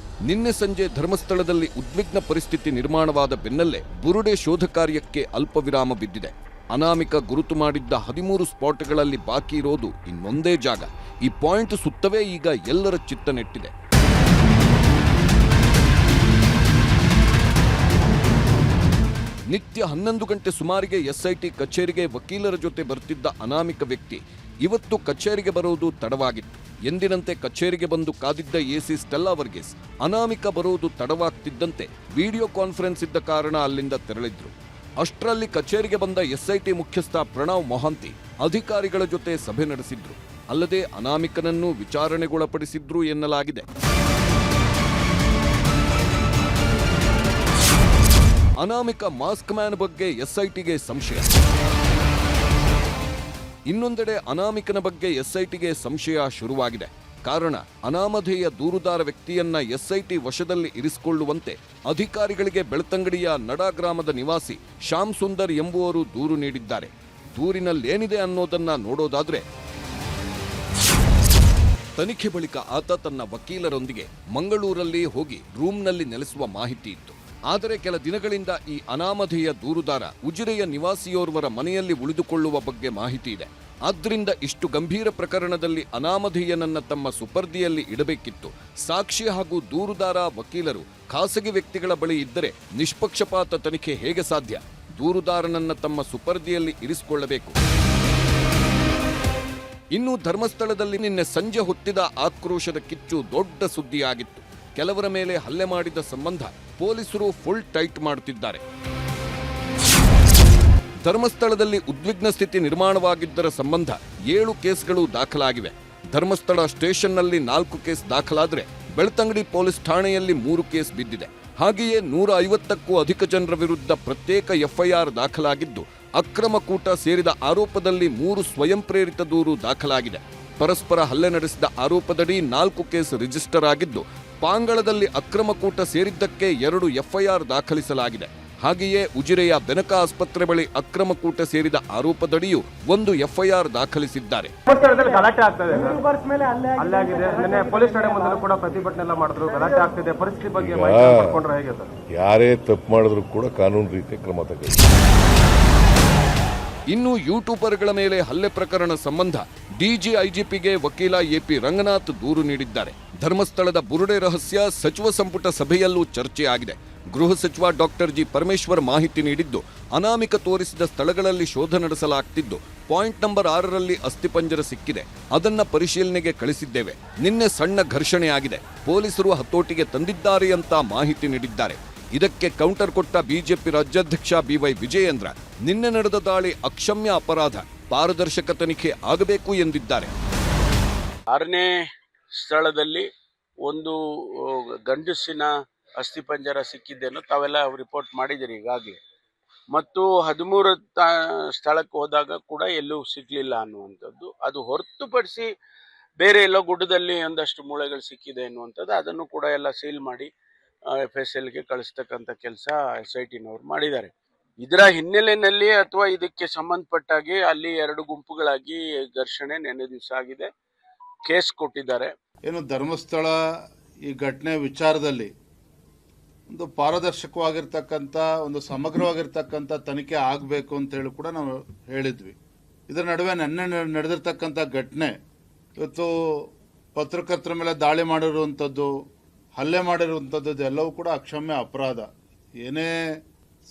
ನಿನ್ನೆ ಸಂಜೆ ಧರ್ಮಸ್ಥಳದಲ್ಲಿ ಉದ್ವಿಗ್ನ ಪರಿಸ್ಥಿತಿ ನಿರ್ಮಾಣವಾದ ಬೆನ್ನಲ್ಲೇ ಬುರುಡೆ ಶೋಧ ಕಾರ್ಯಕ್ಕೆ ಅಲ್ಪ ವಿರಾಮ ಬಿದ್ದಿದೆ. ಅನಾಮಿಕ ಗುರುತು ಮಾಡಿದ್ದ 13 ಸ್ಪಾಟ್ಗಳಲ್ಲಿ ಬಾಕಿ ಇರೋದು ಇನ್ನೊಂದೇ ಜಾಗ. ಈ ಪಾಯಿಂಟ್ ಸುತ್ತವೇ ಈಗ ಎಲ್ಲರ ಚಿತ್ತ ನೆಟ್ಟಿದೆ. ನಿತ್ಯ 11 ಗಂಟೆ ಸುಮಾರಿಗೆ ಎಸ್ಐಟಿ ಕಚೇರಿಗೆ ವಕೀಲರ ಜೊತೆ ಬರ್ತಿದ್ದ ಅನಾಮಿಕ ವ್ಯಕ್ತಿ ಇವತ್ತು ಕಚೇರಿಗೆ ಬರೋದು ತಡವಾಗಿತ್ತು. ಎಂದಿನಂತೆ ಕಚೇರಿಗೆ ಬಂದು ಕಾದಿದ್ದ ಎಸಿ ಸ್ಟೆಲ್ಲಾ ವರ್ಗೀಸ್ ಅನಾಮಿಕ ಬರೋದು ತಡವಾಗ್ತಿದ್ದಂತೆ ವಿಡಿಯೋ ಕಾನ್ಫರೆನ್ಸ್ ಇದ್ದ ಕಾರಣ ಅಲ್ಲಿಂದ ತೆರಳಿದ್ರು. ಅಷ್ಟರಲ್ಲಿ ಕಚೇರಿಗೆ ಬಂದ ಎಸ್ಐಟಿ ಮುಖ್ಯಸ್ಥ ಪ್ರಣವ್ ಮೊಹಾಂತಿ ಅಧಿಕಾರಿಗಳ ಜೊತೆ ಸಭೆ ನಡೆಸಿದ್ರು. ಅಲ್ಲದೆ ಅನಾಮಿಕನನ್ನು ವಿಚಾರಣೆಗೊಳಪಡಿಸಿದ್ರು ಎನ್ನಲಾಗಿದೆ. ಅನಾಮಿಕ ಮಾಸ್ಕ್ ಮ್ಯಾನ್ ಬಗ್ಗೆ ಎಸ್ಐಟಿಗೆ ಸಂಶಯ. ಇನ್ನೊಂದೆಡೆ ಅನಾಮಿಕನ ಬಗ್ಗೆ ಎಸ್ಐಟಿಗೆ ಸಂಶಯ ಶುರುವಾಗಿದೆ. ಕಾರಣ ಅನಾಮಧೇಯ ದೂರುದಾರ ವ್ಯಕ್ತಿಯನ್ನ ಎಸ್ಐಟಿ ವಶದಲ್ಲಿ ಇರಿಸಿಕೊಳ್ಳುವಂತೆ ಅಧಿಕಾರಿಗಳಿಗೆ ಬೆಳ್ತಂಗಡಿಯ ನಡಾ ಗ್ರಾಮದ ನಿವಾಸಿ ಶ್ಯಾಮ್ ಸುಂದರ್ ಎಂಬುವರು ದೂರು ನೀಡಿದ್ದಾರೆ. ದೂರಿನಲ್ಲೇನಿದೆ ಅನ್ನೋದನ್ನ ನೋಡೋದಾದ್ರೆ, ತನಿಖೆ ಬಳಿಕ ಆತ ತನ್ನ ವಕೀಲರೊಂದಿಗೆ ಮಂಗಳೂರಲ್ಲಿ ಹೋಗಿ ರೂಮ್ನಲ್ಲಿ ನೆಲೆಸುವ ಮಾಹಿತಿ ಇತ್ತು. ಆದರೆ ಕೆಲ ದಿನಗಳಿಂದ ಈ ಅನಾಮಧೇಯ ದೂರುದಾರ ಉಜಿರೆಯ ನಿವಾಸಿಯೋರ್ವರ ಮನೆಯಲ್ಲಿ ಉಳಿದುಕೊಳ್ಳುವ ಬಗ್ಗೆ ಮಾಹಿತಿ ಇದೆ. ಆದ್ದರಿಂದ ಇಷ್ಟು ಗಂಭೀರ ಪ್ರಕರಣದಲ್ಲಿ ಅನಾಮಧೇಯನನ್ನ ತಮ್ಮ ಸುಪರ್ದಿಯಲ್ಲಿ ಇಡಬೇಕಿತ್ತು. ಸಾಕ್ಷಿ ಹಾಗೂ ದೂರುದಾರ ವಕೀಲರು ಖಾಸಗಿ ವ್ಯಕ್ತಿಗಳ ಬಳಿ ಇದ್ದರೆ ನಿಷ್ಪಕ್ಷಪಾತ ತನಿಖೆ ಹೇಗೆ ಸಾಧ್ಯ? ದೂರುದಾರನನ್ನ ತಮ್ಮ ಸುಪರ್ದಿಯಲ್ಲಿ ಇರಿಸಿಕೊಳ್ಳಬೇಕು. ಇನ್ನು ಧರ್ಮಸ್ಥಳದಲ್ಲಿ ನಿನ್ನೆ ಸಂಜೆ ಹೊತ್ತಿದ ಆಕ್ರೋಶದ ಕಿಚ್ಚು ದೊಡ್ಡ ಸುದ್ದಿಯಾಗಿತ್ತು. ಕೆಲವರ ಮೇಲೆ ಹಲ್ಲೆ ಮಾಡಿದ ಸಂಬಂಧ ಪೊಲೀಸರು ಫುಲ್ ಟೈಟ್ ಮಾಡುತ್ತಿದ್ದಾರೆ. ಧರ್ಮಸ್ಥಳದಲ್ಲಿ ಉದ್ವಿಗ್ನ ಸ್ಥಿತಿ ನಿರ್ಮಾಣವಾಗಿದ್ದರ ಸಂಬಂಧ 7 ಕೇಸ್ಗಳು ದಾಖಲಾಗಿವೆ. ಧರ್ಮಸ್ಥಳ ಸ್ಟೇಷನ್ನಲ್ಲಿ 4 ಕೇಸ್ ದಾಖಲಾದರೆ ಬೆಳ್ತಂಗಡಿ ಪೊಲೀಸ್ ಠಾಣೆಯಲ್ಲಿ 3 ಕೇಸ್ ಬಿದ್ದಿದೆ. ಹಾಗೆಯೇ 150ಕ್ಕೂ ಅಧಿಕ ಜನರ ವಿರುದ್ಧ ಪ್ರತ್ಯೇಕ ಎಫ್ಐಆರ್ ದಾಖಲಾಗಿದ್ದು, ಅಕ್ರಮ ಕೂಟ ಸೇರಿದ ಆರೋಪದಲ್ಲಿ 3 ಸ್ವಯಂ ಪ್ರೇರಿತ ದೂರು ದಾಖಲಾಗಿದೆ. ಪರಸ್ಪರ ಹಲ್ಲೆ ನಡೆಸಿದ ಆರೋಪದಡಿ 4 ಕೇಸ್ ರಿಜಿಸ್ಟರ್ ಆಗಿದ್ದು, ಪಾಂಗಳದಲ್ಲಿ ಅಕ್ರಮ ಕೂಟ ಸೇರಿದ್ದಕ್ಕೆ 2 ಎಫ್ಐಆರ್ ದಾಖಲಿಸಲಾಗಿದೆ. ಹಾಗೆಯೇ ಉಜಿರೆಯ ಬೆನಕ ಆಸ್ಪತ್ರೆ ಬಳಿ ಅಕ್ರಮ ಕೂಟ ಸೇರಿದ ಆರೋಪದಡಿಯೂ 1 ಎಫ್ಐಆರ್ ದಾಖಲಿಸಿದ್ದಾರೆ. ಗಲಾಟೆ ಆಗ್ತದೆ, ಹಲ್ಲೆ ಆಗಿದೆ. ನಿನ್ನೆ ಪೊಲೀಸ್ ಠಾಣೆ ಮುಂದೆ ಕೂಡ ಪ್ರತಿಭಟನೆ ಮಾಡಿದ್ರು. ಗಲಾಟೆ ಆಗ್ತಿದೆ, ಪರಿಸ್ಥಿತಿ ಬಗ್ಗೆ ಮಾಹಿತಿ ಪಡ್ಕೊಂಡ್ರೆ ಹೇಗೆ ಸರ್? ಯಾರೇ ತಪ್ಪು ಮಾಡಿದ್ರು ಕೂಡ ಕಾನೂನು ರೀತಿಯ ಕ್ರಮ ತಗೊಳ್ಳಿ. ಇನ್ನು ಯೂಟ್ಯೂಬರ್ಗಳ ಮೇಲೆ ಹಲ್ಲೆ ಪ್ರಕರಣ ಸಂಬಂಧ ಡಿಜಿಐಜಿಪಿಗೆ ವಕೀಲ ಎಪಿ ರಂಗನಾಥ್ ದೂರು ನೀಡಿದ್ದಾರೆ. ಧರ್ಮಸ್ಥಳದ ಬುರುಡೆ ರಹಸ್ಯ ಸಚಿವ ಸಂಪುಟ ಸಭೆಯಲ್ಲೂ ಚರ್ಚೆಯಾಗಿದೆ. ಗೃಹ ಸಚಿವ ಡಾಕ್ಟರ್ ಜಿ ಪರಮೇಶ್ವರ್ ಮಾಹಿತಿ ನೀಡಿದ್ದು, ಅನಾಮಿಕ ತೋರಿಸಿದ ಸ್ಥಳಗಳಲ್ಲಿ ಶೋಧ ನಡೆಸಲಾಗ್ತಿದ್ದು, ಪಾಯಿಂಟ್ ನಂಬರ್ 6ರಲ್ಲಿ ಅಸ್ಥಿಪಂಜರ ಸಿಕ್ಕಿದೆ, ಅದನ್ನ ಪರಿಶೀಲನೆಗೆ ಕಳಿಸಿದ್ದೇವೆ. ನಿನ್ನೆ ಸಣ್ಣ ಘರ್ಷಣೆಯಾಗಿದೆ, ಪೊಲೀಸರು ಹತೋಟಿಗೆ ತಂದಿದ್ದಾರೆ ಅಂತ ಮಾಹಿತಿ ನೀಡಿದ್ದಾರೆ. ಇದಕ್ಕೆ ಕೌಂಟರ್ ಕೊಟ್ಟ ಬಿಜೆಪಿ ರಾಜ್ಯಾಧ್ಯಕ್ಷ ಬಿವೈ ವಿಜಯೇಂದ್ರ ನಿನ್ನೆ ನಡೆದ ದಾಳಿ ಅಕ್ಷಮ್ಯ ಅಪರಾಧ, ಪಾರದರ್ಶಕ ತನಿಖೆ ಆಗಬೇಕು ಎಂದಿದ್ದಾರೆ. 6ನೇ ಸ್ಥಳದಲ್ಲಿ ಒಂದು ಗಂಡಸಿನ ಅಸ್ಥಿಪಂಜರ ಸಿಕ್ಕಿದ್ದೇನೋ ತಾವೆಲ್ಲ ರಿಪೋರ್ಟ್ ಮಾಡಿದಿರಿ ಈಗಾಗಲೇ. ಮತ್ತು 13 ಸ್ಥಳಕ್ಕೆ ಹೋದಾಗ ಕೂಡ ಎಲ್ಲೂ ಸಿಗ್ಲಿಲ್ಲ ಅನ್ನುವಂಥದ್ದು. ಅದು ಹೊರತುಪಡಿಸಿ ಬೇರೆ ಎಲ್ಲೋ ಗುಡ್ಡದಲ್ಲಿ ಒಂದಷ್ಟು ಮೂಳೆಗಳು ಸಿಕ್ಕಿದೆ ಅನ್ನುವಂಥದ್ದು, ಅದನ್ನು ಕೂಡ ಎಲ್ಲ ಸೀಲ್ ಮಾಡಿ FSLಗೆ ಕಳಿಸ್ತಕ್ಕಂಥ ಕೆಲಸ SITನವರು ಮಾಡಿದ್ದಾರೆ. ಇದರ ಹಿನ್ನೆಲೆಯಲ್ಲಿ ಅಥವಾ ಇದಕ್ಕೆ ಸಂಬಂಧಪಟ್ಟಾಗಿ ಅಲ್ಲಿ 2 ಗುಂಪುಗಳಾಗಿ ಘರ್ಷಣೆ ನೆನ್ನೆ ದಿವಸ ಆಗಿದೆ. ಕೇಸ್ ಕೊಟ್ಟಿದ್ದಾರೆ. ಏನು ಧರ್ಮಸ್ಥಳ ಈ ಘಟನೆ ವಿಚಾರದಲ್ಲಿ ಒಂದು ಪಾರದರ್ಶಕವಾಗಿರ್ತಕ್ಕಂಥ, ಒಂದು ಸಮಗ್ರವಾಗಿರ್ತಕ್ಕಂಥ ತನಿಖೆ ಆಗಬೇಕು ಅಂತ ಹೇಳಿ ಕೂಡ ನಾವು ಹೇಳಿದ್ವಿ. ಇದರ ನಡುವೆ ನೆನ್ನೆ ನಡೆದಿರ್ತಕ್ಕಂಥ ಘಟನೆ, ಇವತ್ತು ಪತ್ರಕರ್ತರ ಮೇಲೆ ದಾಳಿ ಮಾಡಿರುವಂಥದ್ದು, ಹಲ್ಲೆ ಮಾಡಿರುವಂಥದ್ದು ಎಲ್ಲವೂ ಕೂಡ ಅಕ್ಷಮ್ಯ ಅಪರಾಧ. ಏನೇ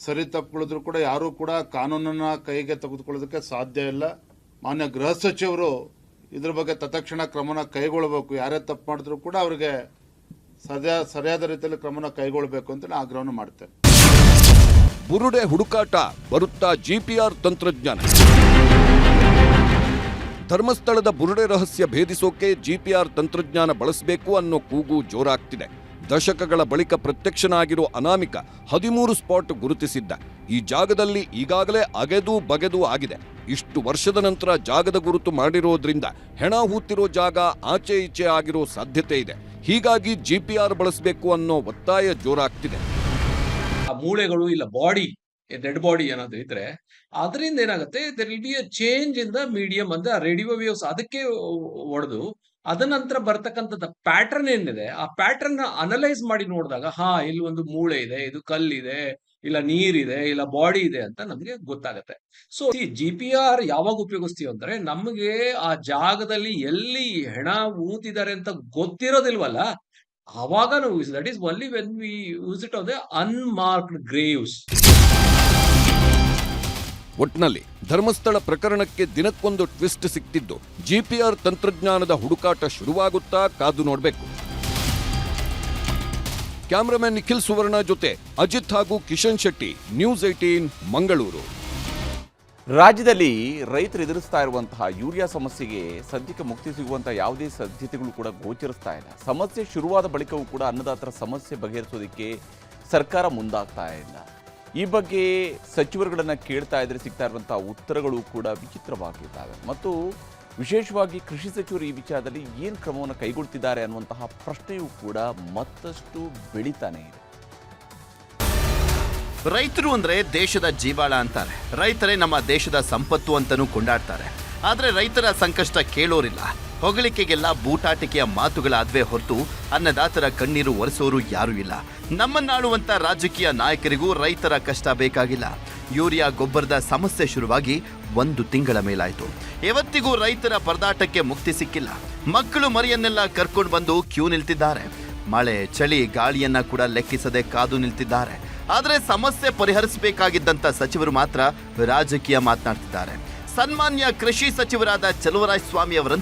ಸರಿ ತಪ್ಪುಗಳಿದ್ರು ಕೂಡ ಯಾರೂ ಕೂಡ ಕಾನೂನನ್ನ ಕೈಗೆ ತೆಗೆದುಕೊಳ್ಳೋದಕ್ಕೆ ಸಾಧ್ಯ ಇಲ್ಲ. ಮಾನ್ಯ ಗೃಹ ಸಚಿವರು ಇದ್ರ ಬಗ್ಗೆ ತತ್ಕ್ಷಣ ಕ್ರಮನ ಕೈಗೊಳ್ಳಬೇಕು. ಯಾರೇ ತಪ್ಪು ಮಾಡಿದ್ರು ಕೂಡ ಅವರಿಗೆ ಸರಿಯಾದ ರೀತಿಯಲ್ಲಿ ಕ್ರಮನ ಕೈಗೊಳ್ಳಬೇಕು ಅಂತ ನಾನು ಆಗ್ರಹವನ್ನು ಮಾಡ್ತೇನೆ. ಬುರುಡೆ ಹುಡುಕಾಟ ಬರುತ್ತಾ ಜಿಪಿಆರ್ ತಂತ್ರಜ್ಞಾನ. ಧರ್ಮಸ್ಥಳದ ಬುರುಡೆ ರಹಸ್ಯ ಭೇದಿಸೋಕೆ ಜಿಪಿಆರ್ ತಂತ್ರಜ್ಞಾನ ಬಳಸಬೇಕು ಅನ್ನೋ ಕೂಗು ಜೋರಾಗ್ತಿದೆ. ದಶಕಗಳ ಬಳಿಕ ಪ್ರತ್ಯಕ್ಷನಾಗಿರೋ ಅನಾಮಿಕ 13 ಸ್ಪಾಟ್ ಗುರುತಿಸಿದ್ದ. ಈ ಜಾಗದಲ್ಲಿ ಈಗಾಗಲೇ ಅಗೆದು ಬಗೆದು ಆಗಿದೆ. ಇಷ್ಟು ವರ್ಷದ ನಂತರ ಜಾಗದ ಗುರುತು ಮಾಡಿರೋದ್ರಿಂದ ಹೆಣ ಹೂತಿರೋ ಜಾಗ ಆಚೆ ಈಚೆ ಆಗಿರೋ ಸಾಧ್ಯತೆ ಇದೆ. ಹೀಗಾಗಿ ಜಿಪಿಆರ್ ಬಳಸಬೇಕು ಅನ್ನೋ ಒತ್ತಾಯ ಜೋರಾಗ್ತಿದೆ. ಆ ಮೂಳೆಗಳು ಇಲ್ಲ ಬಾಡಿ ಡೆಡ್ ಬಾಡಿ ಏನಾದ್ರು ಇದ್ರೆ ಅದರಿಂದ ಏನಾಗುತ್ತೆ, there will be a change in the medium ಅಂದ್ರೆ ರೇಡಿಯೋ ವೇವ್ಸ್ ಅದಕ್ಕೆ ಹೊಡೆದು ಅದ ನಂತರ ಬರ್ತಕ್ಕಂಥದ್ದು ಪ್ಯಾಟರ್ನ್ ಏನಿದೆ ಆ ಪ್ಯಾಟರ್ನ್ ಅನಲೈಸ್ ಮಾಡಿ ನೋಡಿದಾಗ ಇಲ್ಲಿ ಒಂದು ಮೂಳೆ ಇದೆ, ಇದು ಕಲ್ಲಿದೆ, ಇಲ್ಲ ನೀರಿದೆ, ಇಲ್ಲ ಬಾಡಿ ಇದೆ ಅಂತ ನಮ್ಗೆ ಗೊತ್ತಾಗತ್ತೆ. ಸೊ ಜಿಪಿಆರ್ ಯಾವಾಗ ಉಪಯೋಗಿಸ್ತೀವಿ ಅಂದ್ರೆ ನಮಗೆ ಆ ಜಾಗದಲ್ಲಿ ಎಲ್ಲಿ ಹೆಣ ಊತಿದ್ದಾರೆ ಅಂತ ಗೊತ್ತಿರೋದಿಲ್ವಲ್ಲ, ಆವಾಗ ನಾವು that is only when we use it on the unmarked graves. ಒಟ್ನಲ್ಲಿ ಧರ್ಮಸ್ಥಳ ಪ್ರಕರಣಕ್ಕೆ ದಿನಕ್ಕೊಂದು ಟ್ವಿಸ್ಟ್ ಸಿಕ್ತಿದ್ದು ಜಿಪಿಆರ್ ತಂತ್ರಜ್ಞಾನದ ಹುಡುಕಾಟ ಶುರುವಾಗುತ್ತಾ ಕಾದು ನೋಡಬೇಕು. ಕ್ಯಾಮರಾಮನ್ ನಿಖಿಲ್ ಸುವರ್ಣ ಜೊತೆ ಅಜಿತ್ ಹಾಗೂ ಕಿಶನ್ ಶೆಟ್ಟಿ, ನ್ಯೂಸ್ 18 ಮಂಗಳೂರು. ರಾಜ್ಯದಲ್ಲಿ ರೈತರು ಎದುರಿಸ್ತಾ ಇರುವಂತಹ ಯೂರಿಯಾ ಸಮಸ್ಯೆಗೆ ಸದ್ಯಕ್ಕೆ ಮುಕ್ತಿ ಸಿಗುವಂತಹ ಯಾವುದೇ ಸಾಧ್ಯತೆಗಳು ಕೂಡ ಗೋಚರಿಸ್ತಾ ಇಲ್ಲ. ಸಮಸ್ಯೆ ಶುರುವಾದ ಬಳಿಕವೂ ಕೂಡ ಅನ್ನದಾತರ ಸಮಸ್ಯೆ ಬಗೆಹರಿಸೋದಕ್ಕೆ ಸರ್ಕಾರ ಮುಂದಾಗ್ತಾ ಇಲ್ಲ. ಈ ಬಗ್ಗೆ ಸಚಿವರುಗಳನ್ನು ಕೇಳ್ತಾ ಇದ್ರೆ ಸಿಗ್ತಾ ಇರುವಂತಹ ಉತ್ತರಗಳು ಕೂಡ ವಿಚಿತ್ರವಾಗಿದ್ದಾವೆ. ಮತ್ತು ವಿಶೇಷವಾಗಿ ಕೃಷಿ ಸಚಿವರು ಈ ವಿಚಾರದಲ್ಲಿ ಏನು ಕ್ರಮವನ್ನು ಕೈಗೊಳ್ತಿದ್ದಾರೆ ಅನ್ನುವಂತಹ ಪ್ರಶ್ನೆಯೂ ಕೂಡ ಮತ್ತಷ್ಟು ಬೆಳೀತಾನೆ ಇದೆ. ರೈತರು ಅಂದ್ರೆ ದೇಶದ ಜೀವಾಳ ಅಂತಾರೆ. ರೈತರೇ ನಮ್ಮ ದೇಶದ ಸಂಪತ್ತು ಅಂತನೂ ಕೊಂಡಾಡ್ತಾರೆ. ಆದ್ರೆ ರೈತರ ಸಂಕಷ್ಟ ಕೇಳೋರಿಲ್ಲ. ಹೊಗಳಿಕೆಗೆಲ್ಲ ಬೂಟಾಟಿಕೆಯ ಮಾತುಗಳಾದ್ವೇ ಹೊರತು ಅನ್ನದಾತರ ಕಣ್ಣೀರು ಒರೆಸೋರು ಯಾರೂ ಇಲ್ಲ. ನಮ್ಮನ್ನಾಳುವಂತ ರಾಜಕೀಯ ನಾಯಕರಿಗೂ ರೈತರ ಕಷ್ಟ ಬೇಕಾಗಿಲ್ಲ. ಯೂರಿಯಾ ಗೊಬ್ಬರದ ಸಮಸ್ಯೆ ಶುರುವಾಗಿ 1 ತಿಂಗಳ ಮೇಲಾಯಿತು. ಇವತ್ತಿಗೂ ರೈತರ ಪರದಾಟಕ್ಕೆ ಮುಕ್ತಿ ಸಿಕ್ಕಿಲ್ಲ. ಮಕ್ಕಳು ಮರಿಯನ್ನೆಲ್ಲ ಕರ್ಕೊಂಡು ಬಂದು ಕ್ಯೂ ನಿಲ್ತಿದ್ದಾರೆ. ಮಳೆ ಚಳಿ ಗಾಳಿಯನ್ನ ಕೂಡ ಲೆಕ್ಕಿಸದೆ ಕಾದು ನಿಲ್ತಿದ್ದಾರೆ. ಆದರೆ ಸಮಸ್ಯೆ ಪರಿಹರಿಸಬೇಕಾಗಿದ್ದಂಥ ಸಚಿವರು ಮಾತ್ರ ರಾಜಕೀಯ ಮಾತನಾಡ್ತಿದ್ದಾರೆ. ಸನ್ಮಾನ್ಯ ಕೃಷಿ ಸಚಿವರಾದ ಚಲುವರಾಯ ಸ್ವಾಮಿ ಅವರಂತೂ